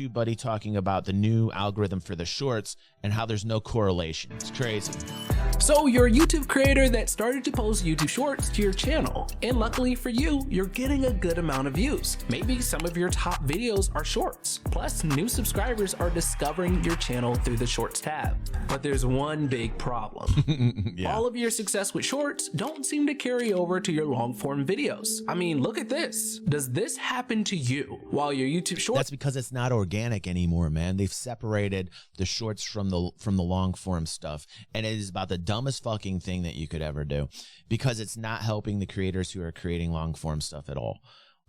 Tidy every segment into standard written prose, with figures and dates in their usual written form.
buddy talking about the new algorithm for the shorts and how there's no correlation. It's crazy. So you're a YouTube creator that started to post YouTube shorts to your channel, and luckily for you, you're getting a good amount of views. Maybe some of your top videos are shorts. Plus, new subscribers are discovering your channel through the shorts tab. But there's one big problem. Yeah. All of your success with shorts don't seem to carry over to your long form videos. I mean, look at this. Does this happen to you while your YouTube shorts? That's because it's not organic anymore, man. They've separated the shorts from the long form stuff, and it is about the dumbest fucking thing that you could ever do, because it's not helping the creators who are creating long form stuff at all.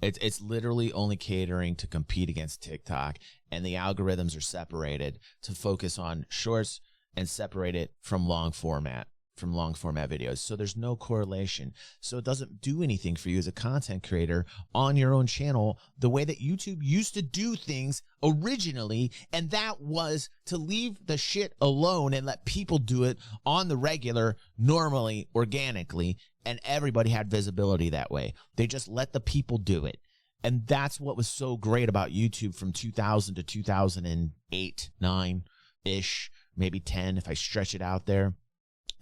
It's literally only catering to compete against TikTok, and the algorithms are separated to focus on shorts and separate it from long format videos. So there's no correlation. So it doesn't do anything for you as a content creator on your own channel the way that YouTube used to do things originally, and that was to leave the shit alone and let people do it on the regular, normally, organically, and everybody had visibility that way. They just let the people do it. And that's what was so great about YouTube from 2000 to 2008, 9-ish, maybe 10 if I stretch it out there.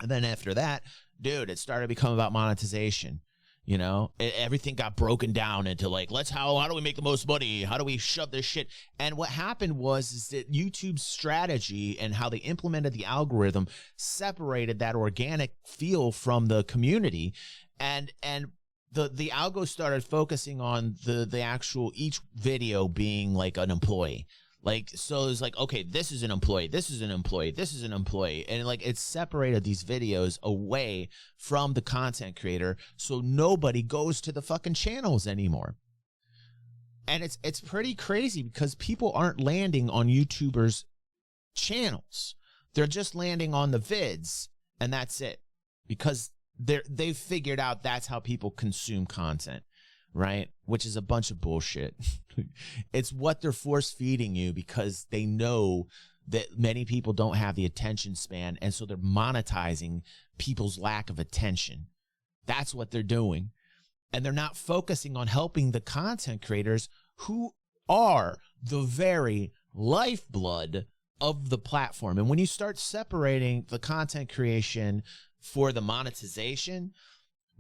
And then after that, dude, it started to become about monetization. You know, everything got broken down into like, how do we make the most money? How do we shove this shit? And what happened is that YouTube's strategy and how they implemented the algorithm separated that organic feel from the community. And the algo started focusing on the actual, each video being like an employee. Like, so it's like, okay, this is an employee, this is an employee, this is an employee. And like, it separated these videos away from the content creator. So nobody goes to the fucking channels anymore. And it's pretty crazy because people aren't landing on YouTubers' channels. They're just landing on the vids, and that's it. Because they've figured out that's how people consume content. Right? Which is a bunch of bullshit. It's what they're force feeding you because they know that many people don't have the attention span, and so they're monetizing people's lack of attention. That's what they're doing. And they're not focusing on helping the content creators who are the very lifeblood of the platform. And when you start separating the content creation for the monetization,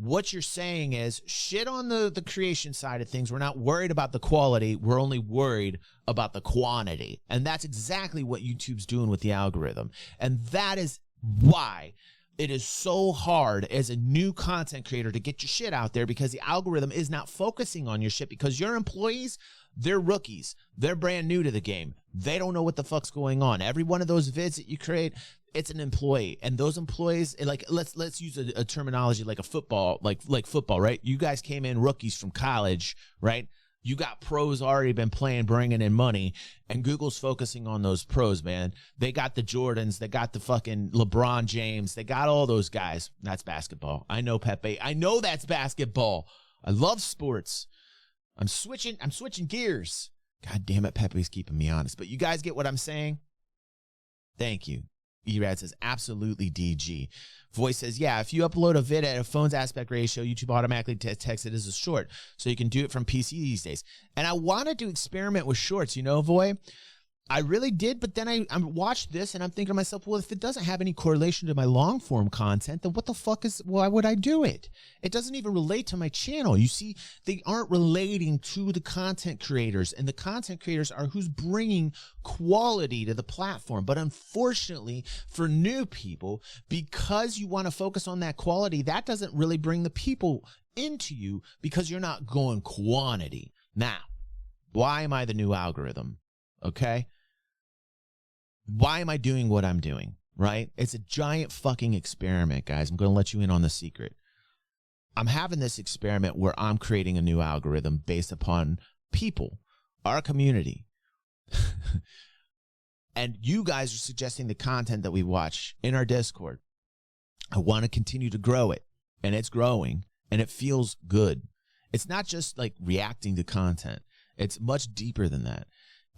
what you're saying is shit on the creation side of things. We're not worried about the quality. We're only worried about the quantity. And that's exactly what YouTube's doing with the algorithm. And that is why it is so hard as a new content creator to get your shit out there, because the algorithm is not focusing on your shit, because your employees, they're rookies. They're brand new to the game. They don't know what the fuck's going on. Every one of those vids that you create, it's an employee, and those employees, like, let's use a terminology like a football, like football, right? You guys came in rookies from college, right? You got pros already been playing, bringing in money, and Google's focusing on those pros, man. They got the Jordans, they got the fucking LeBron James, they got all those guys. That's basketball. I know, Pepe. I know that's basketball. I love sports. I'm switching gears. God damn it, Pepe's keeping me honest. But you guys get what I'm saying? Thank you. Erad says, absolutely, DG. Voice says, yeah, if you upload a vid at a phone's aspect ratio, YouTube automatically detects it as a short. So you can do it from PC these days. And I wanted to experiment with shorts, you know, Voy. I really did, but then I watched this and I'm thinking to myself, well, if it doesn't have any correlation to my long form content, then what the fuck why would I do it? It doesn't even relate to my channel. You see, they aren't relating to the content creators, and the content creators are who's bringing quality to the platform. But unfortunately for new people, because you want to focus on that quality, that doesn't really bring the people into you because you're not going quantity. Now, why am I the new algorithm? Okay? Why am I doing what I'm doing, right? It's a giant fucking experiment, guys. I'm going to let you in on the secret. I'm having this experiment where I'm creating a new algorithm based upon people, our community. And you guys are suggesting the content that we watch in our Discord. I want to continue to grow it, and it's growing, and it feels good. It's not just like reacting to content. It's much deeper than that.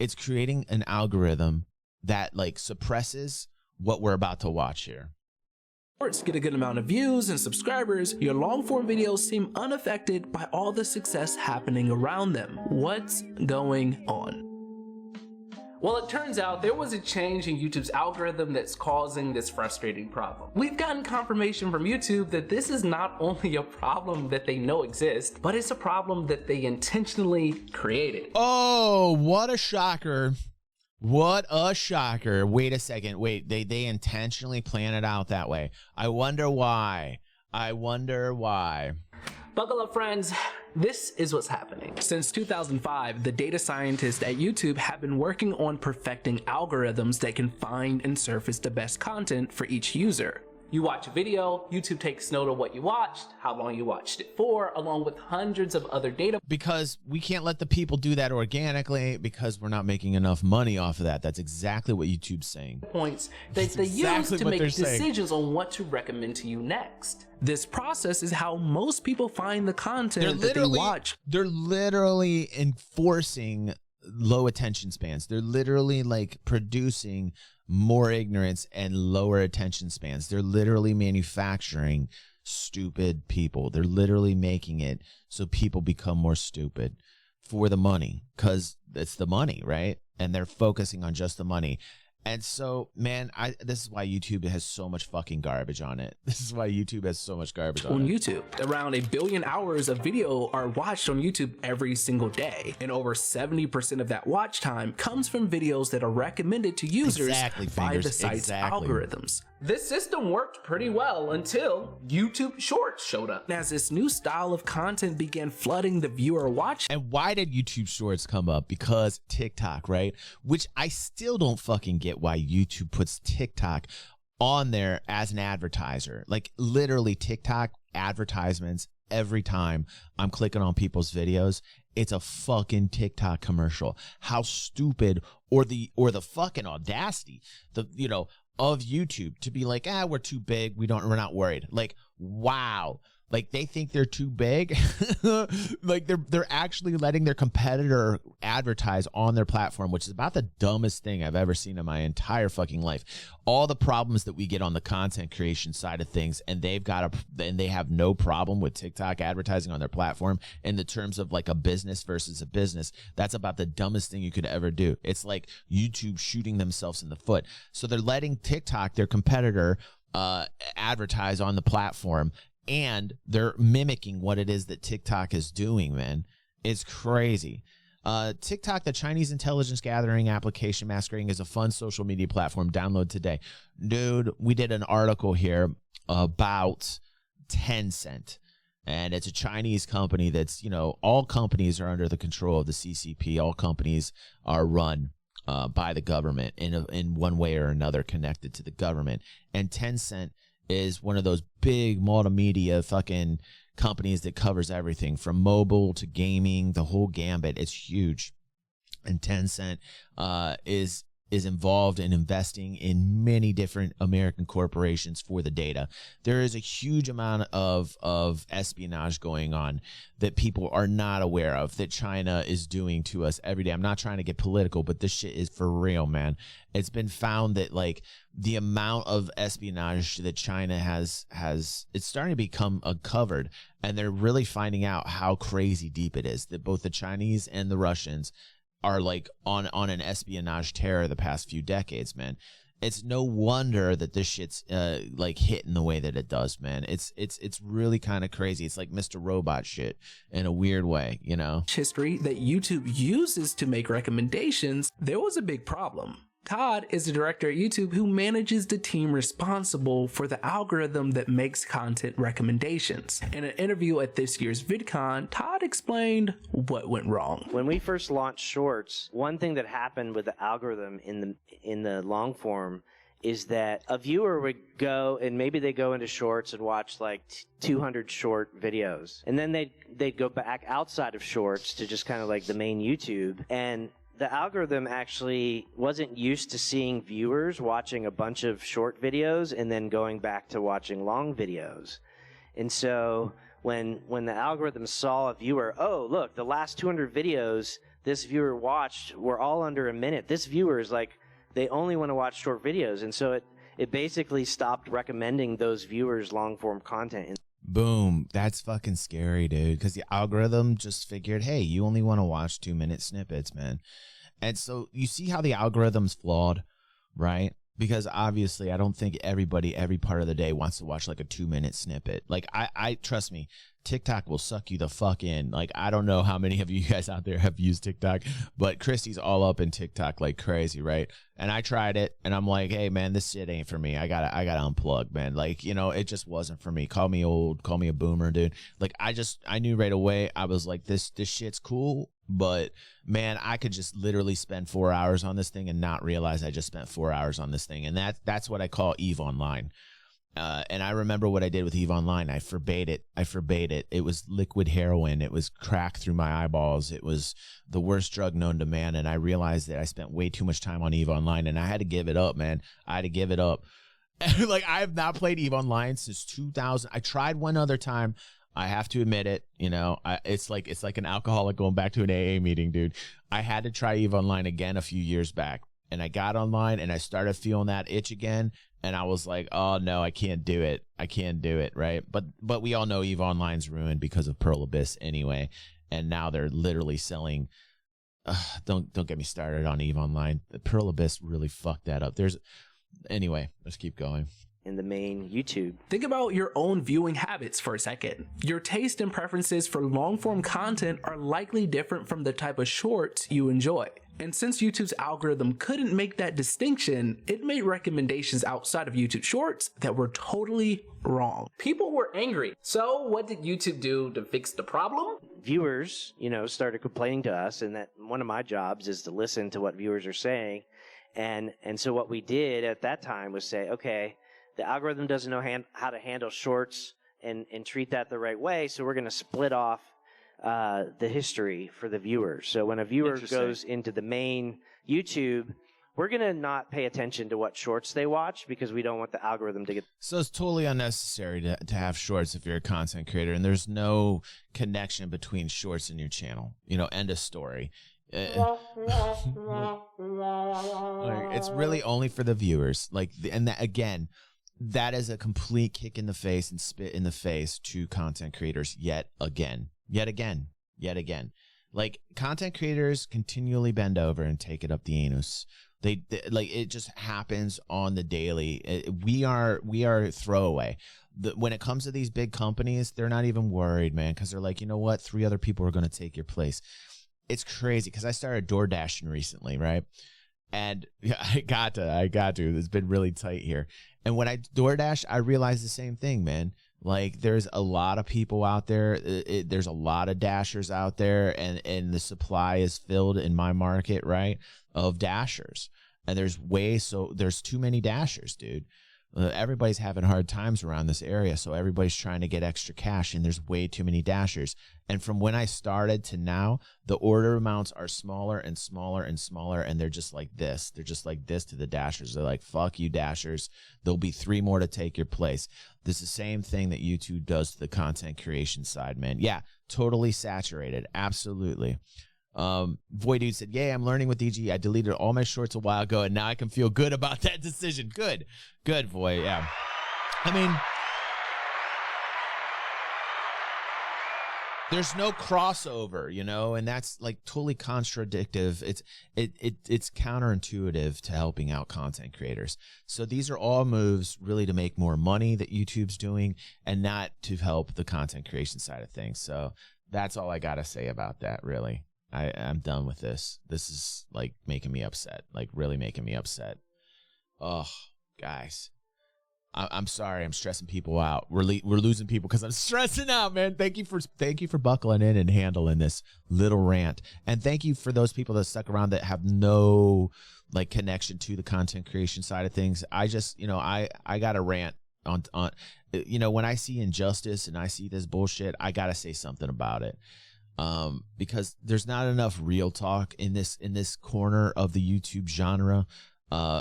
It's creating an algorithm that like suppresses what we're about to watch here. Shorts get a good amount of views and subscribers, your long form videos seem unaffected by all the success happening around them. What's going on? Well, it turns out there was a change in YouTube's algorithm that's causing this frustrating problem. We've gotten confirmation from YouTube that this is not only a problem that they know exists, but it's a problem that they intentionally created. Oh, what a shocker. What a shocker. Wait a second. Wait, they intentionally plan it out that way. I wonder why. I wonder why. Buckle up, friends. This is what's happening. Since 2005, the data scientists at YouTube have been working on perfecting algorithms that can find and surface the best content for each user. You watch a video, YouTube takes note of what you watched, how long you watched it for, along with hundreds of other data. Because we can't let the people do that organically because we're not making enough money off of that. That's exactly what YouTube's saying. Points that they use to make decisions on what to recommend to you next. This process is how most people find the content that they watch. They're literally enforcing low attention spans. They're literally like producing more ignorance and lower attention spans. They're literally manufacturing stupid people. They're literally making it so people become more stupid for the money, because it's the money, right? And they're focusing on just the money. And so, man, this is why YouTube has so much fucking garbage on it. This is why YouTube has so much garbage on it. YouTube. Around 1 billion hours of video are watched on YouTube every single day. And over 70% of that watch time comes from videos that are recommended to users by the site's algorithms. This system worked pretty well until YouTube Shorts showed up. And as this new style of content began flooding the viewer watch. And why did YouTube Shorts come up? Because TikTok, right? Which I still don't fucking get why YouTube puts TikTok on there as an advertiser. Like literally TikTok advertisements every time I'm clicking on people's videos. It's a fucking TikTok commercial. How stupid, or the fucking audacity, of YouTube to be like, we're too big, we're not worried. Like, wow. Like they think they're too big. Like they're actually letting their competitor advertise on their platform, which is about the dumbest thing I've ever seen in my entire fucking life. All the problems that we get on the content creation side of things, and they have no problem with TikTok advertising on their platform in the terms of like a business versus a business. That's about the dumbest thing you could ever do. It's like YouTube shooting themselves in the foot. So they're letting TikTok, their competitor, advertise on the platform. And they're mimicking what it is that TikTok is doing, man. It's crazy. TikTok, the Chinese intelligence gathering application masquerading as a fun social media platform. Download today. Dude, we did an article here about Tencent. And it's a Chinese company that's, all companies are under the control of the CCP. All companies are run by the government in one way or another, connected to the government. And Tencent is one of those big multimedia fucking companies that covers everything from mobile to gaming, the whole gambit. It's huge. And Tencent is involved in investing in many different American corporations for the data. There is a huge amount of espionage going on that people are not aware of, that China is doing to us every day. I'm not trying to get political, but this shit is for real, man. It's been found that like the amount of espionage that China has it's starting to become uncovered, and they're really finding out how crazy deep it is, that both the Chinese and the Russians are like on an espionage terror the past few decades, man. It's no wonder that this shit's like hitting the way that it does, man. It's really kind of crazy. It's like Mr. Robot shit in a weird way, History that YouTube uses to make recommendations, there was a big problem. Todd is the director at YouTube who manages the team responsible for the algorithm that makes content recommendations. In an interview at this year's VidCon, Todd explained what went wrong. When we first launched Shorts, one thing that happened with the algorithm in the long form is that a viewer would go, and maybe they go into Shorts and watch like 200 short videos, and then they'd go back outside of Shorts to just kind of like the main YouTube, and the algorithm actually wasn't used to seeing viewers watching a bunch of short videos and then going back to watching long videos. And so when the algorithm saw a viewer, oh, look, the last 200 videos this viewer watched were all under a minute. This viewer is like, they only want to watch short videos. And so it basically stopped recommending those viewers long-form content. Boom. That's fucking scary, dude. Because the algorithm just figured, hey, you only want to watch 2-minute snippets, man. And so you see how the algorithm's flawed, right? Because obviously I don't think everybody every part of the day wants to watch like a 2-minute snippet. Like I trust me, TikTok will suck you the fuck in. Like I don't know how many of you guys out there have used TikTok, but Christy's all up in TikTok like crazy, right? And I tried it and I'm like, hey man, this shit ain't for me. I gotta unplug, man. Like, you know, it just wasn't for me. Call me old, call me a boomer, dude. Like I knew right away. I was like, this shit's cool, but man, I could just literally spend 4 hours on this thing and not realize I just spent 4 hours on this thing. And that's what I call EVE Online. And I remember what I did with EVE Online. I forbade it. It was liquid heroin. It was crack through my eyeballs. It was the worst drug known to man. And I realized that I spent way too much time on EVE Online, and I had to give it up, man. I had to give it up. Like I have not played EVE Online since 2000. I tried one other time. I have to admit it, you know, it's like an alcoholic going back to an AA meeting, dude. I had to try EVE Online again a few years back, and I got online and I started feeling that itch again. And I was like, oh no, I can't do it. I can't do it. Right. But we all know EVE Online's ruined because of Pearl Abyss anyway. And now they're literally selling. Don't get me started on EVE Online. The Pearl Abyss really fucked that up. Anyway, let's keep going. In the main YouTube. Think about your own viewing habits for a second. Your taste and preferences for long-form content are likely different from the type of shorts you enjoy. And since YouTube's algorithm couldn't make that distinction, it made recommendations outside of YouTube Shorts that were totally wrong. People were angry. So what did YouTube do to fix the problem? Viewers, you know, started complaining to us, and that one of my jobs is to listen to what viewers are saying. And so what we did at that time was say, okay, the algorithm doesn't know how to handle shorts and treat that the right way, so we're going to split off the history for the viewer. So when a viewer goes into the main YouTube, we're going to not pay attention to what shorts they watch because we don't want the algorithm to get... So it's totally unnecessary to have shorts if you're a content creator, and there's no connection between shorts and your channel. You know, end of story. Like, it's really only for the viewers. Like, and that, again, that is a complete kick in the face and spit in the face to content creators yet again. Like, content creators continually bend over and take it up the anus. They like, it just happens on the daily. We are throwaway. When it comes to these big companies, they're not even worried, man, because they're like, you know what? 3 other people are going to take your place. It's crazy because I started door dashing recently, right? And yeah, I got to. It's been really tight here. And when I DoorDash, I realized the same thing, man. Like, there's a lot of people out there. There's a lot of dashers out there, and the supply is filled in my market, right, of dashers. And there's too many dashers, dude. Everybody's having hard times around this area, so everybody's trying to get extra cash, and there's way too many dashers. And from when I started to now, the order amounts are smaller and smaller and smaller, and they're just like this. They're just like this to the dashers. They're like, fuck you, dashers. There'll be 3 more to take your place. This is the same thing that YouTube does to the content creation side, man. Yeah, totally saturated. Absolutely. Void Dude said, yeah, I'm learning with EG. I deleted all my shorts a while ago, and now I can feel good about that decision. Good, Void. Yeah. I mean, there's no crossover, you know, and that's like totally contradictive. It's counterintuitive to helping out content creators. So these are all moves really to make more money that YouTube's doing, and not to help the content creation side of things. So that's all I gotta say about that, really. I'm done with this. This is like making me upset, like really making me upset. Oh, guys, I'm sorry. I'm stressing people out. We're losing people because I'm stressing out, man. Thank you for buckling in and handling this little rant, and thank you for those people that stuck around that have no like connection to the content creation side of things. I just, you know, I got to rant on, you know, when I see injustice and I see this bullshit, I gotta say something about it. Because there's not enough real talk in this corner of the YouTube genre,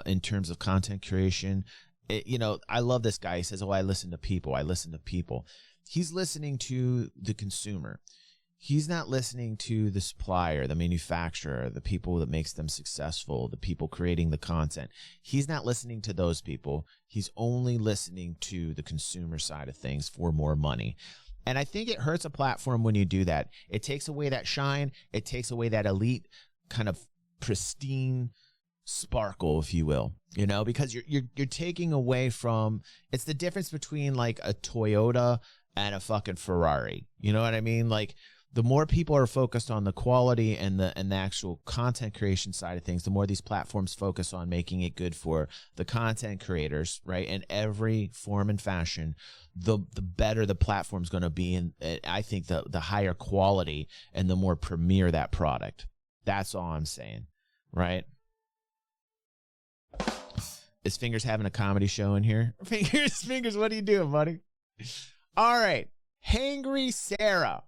in terms of content creation. You know, I love this guy. He says, oh, I listen to people. He's listening to the consumer. He's not listening to the supplier, the manufacturer, the people that makes them successful, the people creating the content. He's not listening to those people. He's only listening to the consumer side of things for more money. And I think it hurts a platform when you do that. It takes away that shine. It takes away that elite kind of pristine sparkle, if you will, you know, because you're taking away from, it's the difference between like a Toyota and a fucking Ferrari. You know what I mean? Like, the more people are focused on the quality and the actual content creation side of things, the more these platforms focus on making it good for the content creators, right? In every form and fashion, the better the platform's going to be, and I think the higher quality and the more premier that product. That's all I'm saying, right? Is Fingers having a comedy show in here? Fingers, what are you doing, buddy? All right. Hangry Sarah.